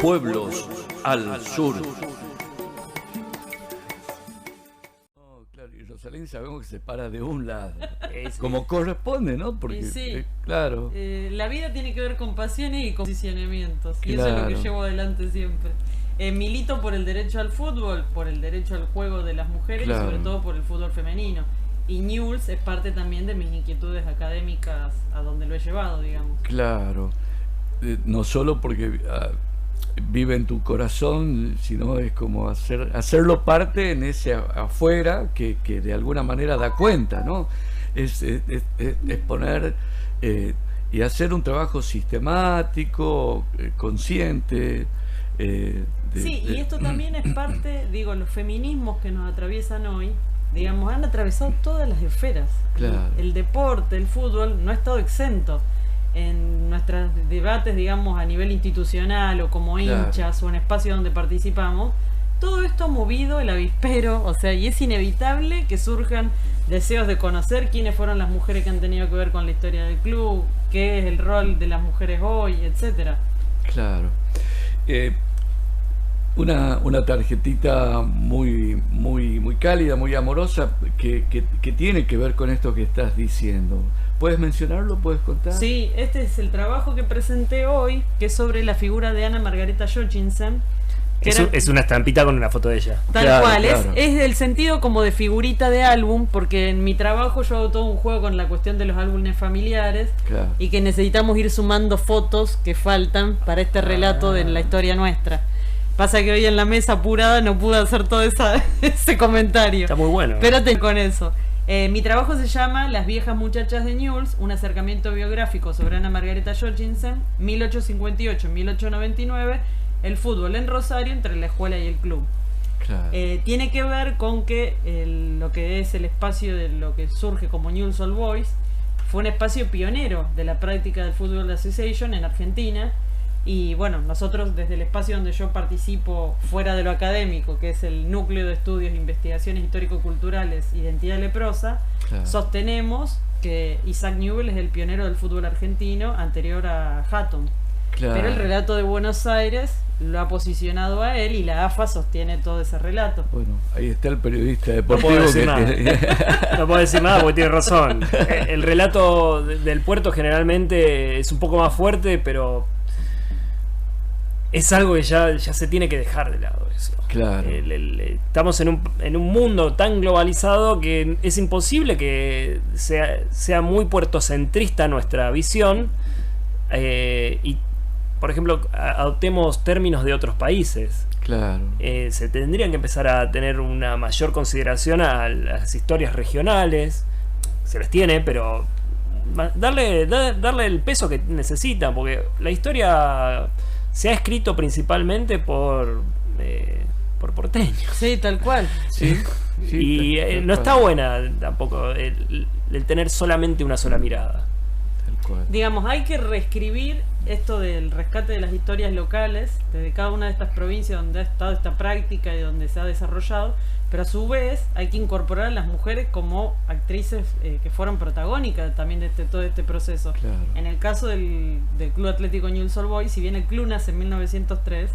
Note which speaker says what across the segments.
Speaker 1: Pueblos al sur. Claro, y Rosalén sabemos que se para de un lado, como corresponde, ¿no? Porque,
Speaker 2: sí.
Speaker 1: Claro.
Speaker 2: La vida tiene que ver con pasiones y con posicionamientos, y
Speaker 1: Claro.
Speaker 2: eso es lo que llevo adelante siempre. Milito por el derecho al fútbol, por el derecho al juego de las mujeres,
Speaker 1: Claro.
Speaker 2: y sobre todo por el fútbol femenino. Y Newell's es parte también de mis inquietudes académicas, a donde lo he llevado, digamos.
Speaker 1: Claro. No solo porque vive en tu corazón, sino es como hacerlo parte en ese afuera que de alguna manera da cuenta, ¿no? Es poner y hacer un trabajo sistemático, consciente.
Speaker 2: Y esto también es parte, digo, los feminismos que nos atraviesan hoy, digamos, han atravesado todas las esferas.
Speaker 1: Claro.
Speaker 2: El deporte, el fútbol, no ha estado exento en nuestros debates, digamos, a nivel institucional o como hinchas o en espacios donde participamos. Todo esto ha movido el avispero, o sea, y es inevitable que surjan deseos de conocer quiénes fueron las mujeres que han tenido que ver con la historia del club, qué es el rol de las mujeres hoy, etcétera.
Speaker 1: Claro. Una tarjetita muy cálida, muy amorosa, que tiene que ver con esto que estás diciendo. ¿Puedes mencionarlo? ¿Puedes contar?
Speaker 2: Sí, este es el trabajo que presenté hoy, que es sobre la figura de Anna Margareta Jorgensen.
Speaker 3: Es una estampita con una foto de ella.
Speaker 2: Tal cual, claro. Es del sentido como de figurita de álbum, porque en mi trabajo yo hago todo un juego con la cuestión de los álbumes familiares, y que necesitamos ir sumando fotos que faltan para este relato de la historia nuestra. Pasa que hoy en la mesa apurada no pude hacer todo ese comentario.
Speaker 3: Está muy bueno.
Speaker 2: Espérate con eso. Mi trabajo se llama Las viejas muchachas de Newell's, un acercamiento biográfico sobre Anna Margareta Jorgensen, 1858-1899, el fútbol en Rosario entre la escuela y el club.
Speaker 1: Claro.
Speaker 2: Tiene que ver con que lo que es el espacio de lo que surge como Newell's Old Boys fue un espacio pionero de la práctica del Football Association en Argentina. Y bueno, nosotros desde el espacio donde yo participo fuera de lo académico, que es el Núcleo de Estudios e Investigaciones Histórico-Culturales Identidad Leprosa, sostenemos que Isaac Newell es el pionero del fútbol argentino anterior a Hatton. Pero el relato de Buenos Aires lo ha posicionado a él y la AFA sostiene todo ese relato.
Speaker 1: Bueno, ahí está el periodista deportivo.
Speaker 3: No puedo decir nada porque tiene razón. El relato del puerto generalmente es un poco más fuerte, pero es algo que ya se tiene que dejar de lado eso.
Speaker 1: Claro.
Speaker 3: Estamos en un mundo tan globalizado que es imposible que sea muy puertocentrista nuestra visión, y por ejemplo adoptemos términos de otros países.
Speaker 1: Claro.
Speaker 3: Se tendrían que empezar a tener una mayor consideración a las historias regionales. Se les tiene, pero darle el peso que necesitan, porque la historia se ha escrito principalmente por porteños.
Speaker 2: Sí, tal cual.
Speaker 1: Sí,
Speaker 3: y no está buena tampoco el tener solamente una sola mirada.
Speaker 1: Tal cual.
Speaker 2: Digamos, hay que reescribir esto del rescate de las historias locales desde cada una de estas provincias donde ha estado esta práctica y donde se ha desarrollado, pero a su vez hay que incorporar a las mujeres como actrices que fueron protagónicas también de todo este proceso.
Speaker 1: Claro.
Speaker 2: En el caso del Club Atlético Newell's Old Boys, si bien el club nace en 1903,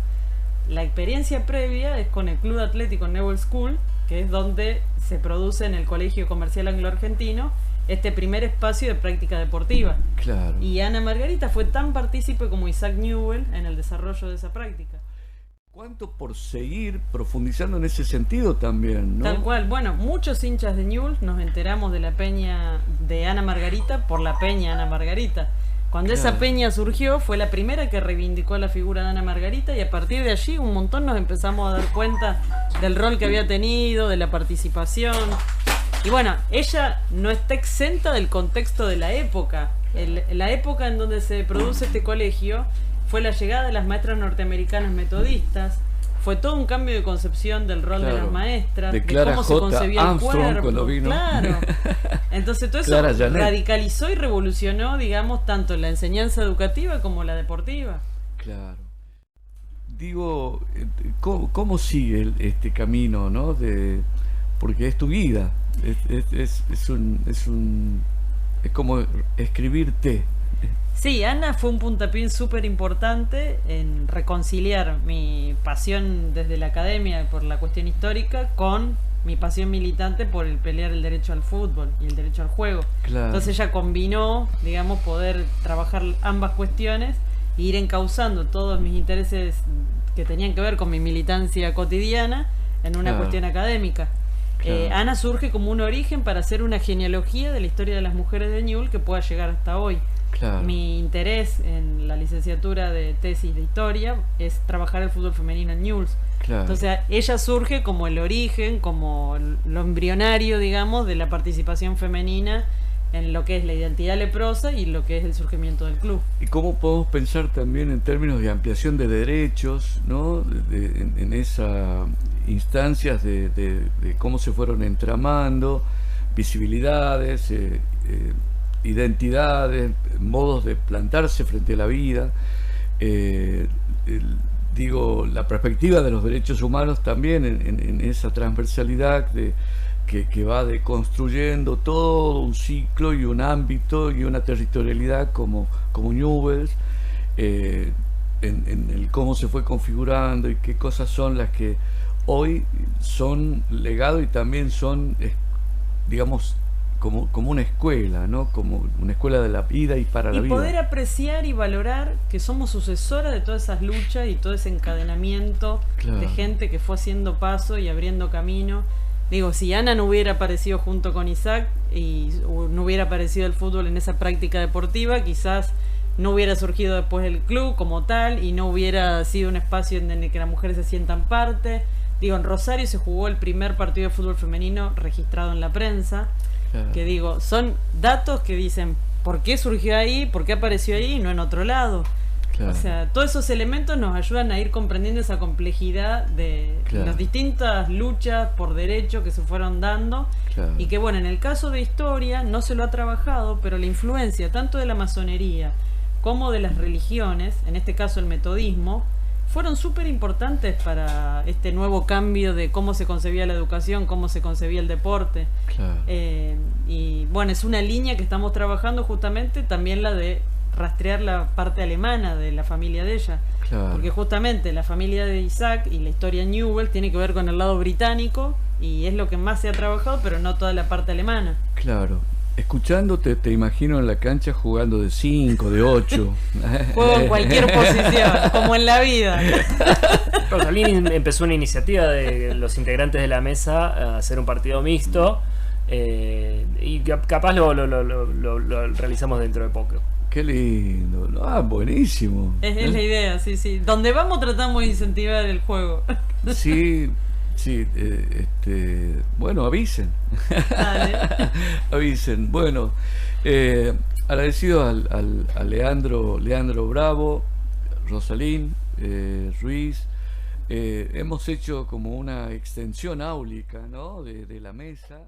Speaker 2: la experiencia previa es con el Club Atlético Newell's School, que es donde se produce en el Colegio Comercial Anglo-Argentino este primer espacio de práctica deportiva.
Speaker 1: Claro.
Speaker 2: Y Anna Margarita fue tan partícipe como Isaac Newell en el desarrollo de esa práctica.
Speaker 1: ¿Cuánto por seguir profundizando en ese sentido también, no?
Speaker 2: Tal cual. Bueno, muchos hinchas de Newell's nos enteramos de la peña de Anna Margarita por la peña Anna Margarita. Cuando esa peña surgió, fue la primera que reivindicó la figura de Anna Margarita, y a partir de allí un montón nos empezamos a dar cuenta del rol que había tenido, de la participación. Y bueno, ella no está exenta del contexto de la época. La época en donde se produce este colegio fue la llegada de las maestras norteamericanas metodistas, fue todo un cambio de concepción del rol de las maestras, de cómo se concebía el cuerpo.
Speaker 1: Cuando vino.
Speaker 2: Claro. Entonces todo eso radicalizó y revolucionó, digamos, tanto la enseñanza educativa como la deportiva.
Speaker 1: Claro. Digo, ¿cómo sigue este camino, no? Porque es tu vida. Es como escribirte.
Speaker 2: Sí, Ana fue un puntapié súper importante en reconciliar mi pasión desde la academia por la cuestión histórica con mi pasión militante por el pelear el derecho al fútbol y el derecho al juego.
Speaker 1: Claro.
Speaker 2: Entonces ella combinó, digamos, poder trabajar ambas cuestiones e ir encauzando todos mis intereses que tenían que ver con mi militancia cotidiana en una
Speaker 1: Claro.
Speaker 2: cuestión académica.
Speaker 1: Claro.
Speaker 2: Ana surge como un origen para hacer una genealogía de la historia de las mujeres de Ñuble que pueda llegar hasta hoy.
Speaker 1: Claro.
Speaker 2: Mi interés en la licenciatura de tesis de historia es trabajar el fútbol femenino en Newell's.
Speaker 1: Claro.
Speaker 2: Entonces ella surge como el origen, como lo embrionario, digamos, de la participación femenina en lo que es la identidad leprosa y lo que es el surgimiento del club.
Speaker 1: ¿Y cómo podemos pensar también en términos de ampliación de derechos, ¿no? En esas instancias de cómo se fueron entramando, visibilidades, identidades, modos de plantarse frente a la vida? Digo, la perspectiva de los derechos humanos también en esa transversalidad que va deconstruyendo todo un ciclo y un ámbito y una territorialidad como Newell's, en el cómo se fue configurando y qué cosas son las que hoy son legado y también son, digamos, como una escuela, ¿no? Como una escuela de la vida y para la vida.
Speaker 2: Y poder apreciar y valorar que somos sucesora de todas esas luchas y todo ese encadenamiento
Speaker 1: Claro.
Speaker 2: de gente que fue haciendo paso y abriendo camino. Digo, si Ana no hubiera aparecido junto con Isaac y no hubiera aparecido el fútbol en esa práctica deportiva, quizás no hubiera surgido después el club como tal y no hubiera sido un espacio en el que las mujeres se sientan parte. Digo, en Rosario se jugó el primer partido de fútbol femenino registrado en la prensa.
Speaker 1: Claro.
Speaker 2: Que digo, son datos que dicen por qué surgió ahí, por qué apareció ahí y no en otro lado.
Speaker 1: Claro.
Speaker 2: O sea, todos esos elementos nos ayudan a ir comprendiendo esa complejidad de
Speaker 1: Claro.
Speaker 2: las distintas luchas por derecho que se fueron dando.
Speaker 1: Claro.
Speaker 2: Y que bueno, en el caso de historia no se lo ha trabajado, pero la influencia tanto de la masonería como de las religiones, en este caso el metodismo, fueron súper importantes para este nuevo cambio de cómo se concebía la educación, cómo se concebía el deporte.
Speaker 1: Claro.
Speaker 2: Y bueno, es una línea que estamos trabajando justamente, también la de rastrear la parte alemana de la familia de ella.
Speaker 1: Claro.
Speaker 2: Porque justamente la familia de Isaac y la historia Newell tiene que ver con el lado británico y es lo que más se ha trabajado, pero no toda la parte alemana.
Speaker 1: Claro. Escuchándote, te imagino en la cancha jugando de 5, de 8.
Speaker 2: Juego en cualquier posición, como en la vida.
Speaker 3: Rosalín empezó una iniciativa de los integrantes de la mesa a hacer un partido mixto y capaz lo realizamos dentro de poco.
Speaker 1: Qué lindo. Ah, buenísimo.
Speaker 2: Es la idea, sí, sí. Donde vamos tratamos de incentivar el juego.
Speaker 1: Sí, sí. Bueno, avisen.
Speaker 2: Dale.
Speaker 1: Avisen. Bueno, agradecido a Leandro Bravo, Rosalín, Ruiz. Hemos hecho como una extensión áulica, ¿no? de la mesa.